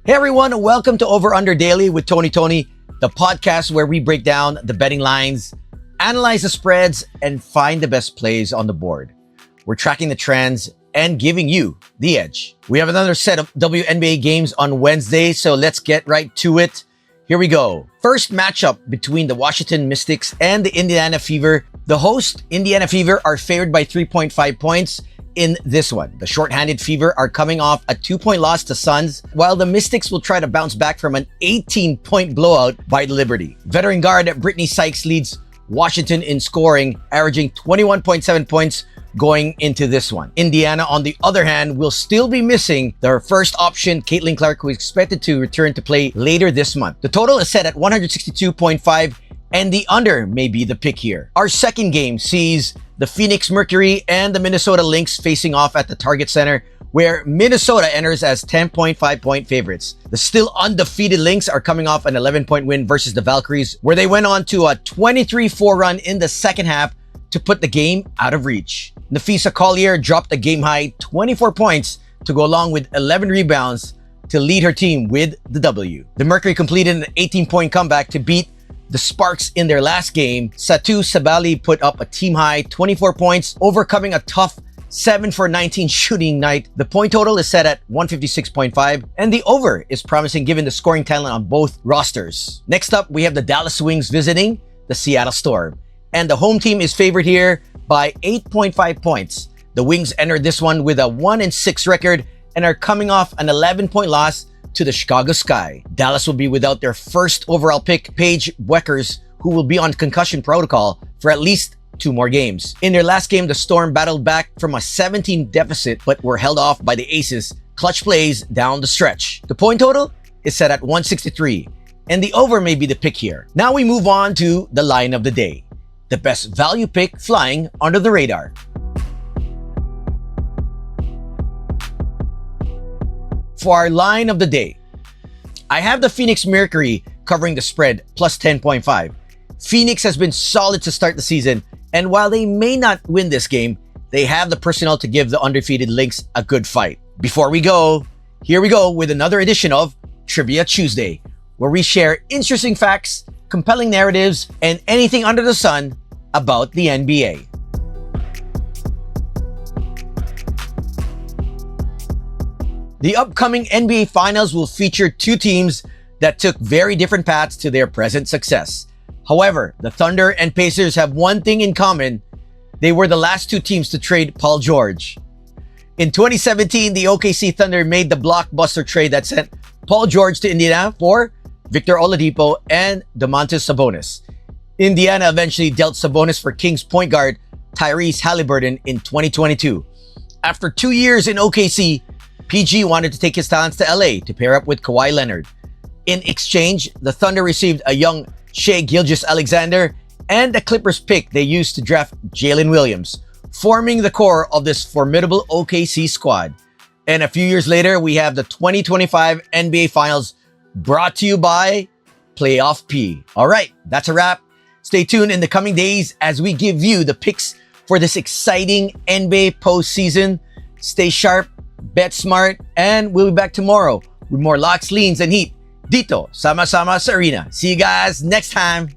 Hey everyone, welcome to Over Under Daily with TonyToni, the podcast where we break down the betting lines, analyze the spreads, and find the best plays on the board. We're tracking the trends and giving you the edge. We have another set of WNBA games on Wednesday, so let's get right to it. Here we go. First matchup between the Washington Mystics and the Indiana Fever. The host, Indiana Fever, are favored by 3.5 points in this one. The shorthanded Fever are coming off a 2-point loss to Suns, while the Mystics will try to bounce back from an 18-point blowout by the Liberty. Veteran guard Brittany Sykes leads Washington in scoring, averaging 21.7 points going into this one. Indiana, on the other hand, will still be missing their first option, Caitlin Clark, who is expected to return to play later this month. The total is set at 162.5, and the under may be the pick here. Our second game sees the Phoenix Mercury and the Minnesota Lynx facing off at the Target Center, where Minnesota enters as 10.5 point favorites. The still undefeated Lynx are coming off an 11-point win versus the Valkyries, where they went on to a 23-4 run in the second half to put the game out of reach. Nafisa Collier dropped a game-high 24 points to go along with 11 rebounds to lead her team with the W. The Mercury completed an 18-point comeback to beat the Sparks in their last game. Satu Sabali put up a team-high 24 points, overcoming a tough 7 for 19 shooting night. The point total is set at 156.5, and the over is promising given the scoring talent on both rosters. Next up, we have the Dallas Wings visiting the Seattle Storm, and the home team is favored here by 8.5 points. The Wings entered this one with a 1-6 record and are coming off an 11-point loss to the Chicago Sky. Dallas will be without their first overall pick, Paige Weckers, who will be on concussion protocol for at least 2 more games. In their last game, the Storm battled back from a 17 deficit but were held off by the Aces' clutch plays down the stretch. The point total is set at 163, and the over may be the pick here. Now we move on to the line of the day, the best value pick flying under the radar. For our line of the day, I have the Phoenix Mercury covering the spread plus 10.5. Phoenix has been solid to start the season, and while they may not win this game, they have the personnel to give the undefeated Lynx a good fight. Before we go, here we go with another edition of Trivia Tuesday, where we share interesting facts, compelling narratives, and anything under the sun about the NBA. The upcoming NBA Finals will feature 2 teams that took very different paths to their present success. However, the Thunder and Pacers have one thing in common. They were the last 2 teams to trade Paul George. In 2017, the OKC Thunder made the blockbuster trade that sent Paul George to Indiana for Victor Oladipo and Domantas Sabonis. Indiana eventually dealt Sabonis for Kings point guard Tyrese Halliburton in 2022. After 2 years in OKC, PG wanted to take his talents to LA to pair up with Kawhi Leonard. In exchange, the Thunder received a young Shai Gilgeous-Alexander and a Clippers pick they used to draft Jalen Williams, forming the core of this formidable OKC squad. And a few years later, we have the 2025 NBA Finals, brought to you by Playoff P. All right, that's a wrap. Stay tuned in the coming days as we give you the picks for this exciting NBA postseason. Stay sharp, bet smart, and we'll be back tomorrow with more locks, leans, and heat dito sama-sama sa arena. See you guys next time.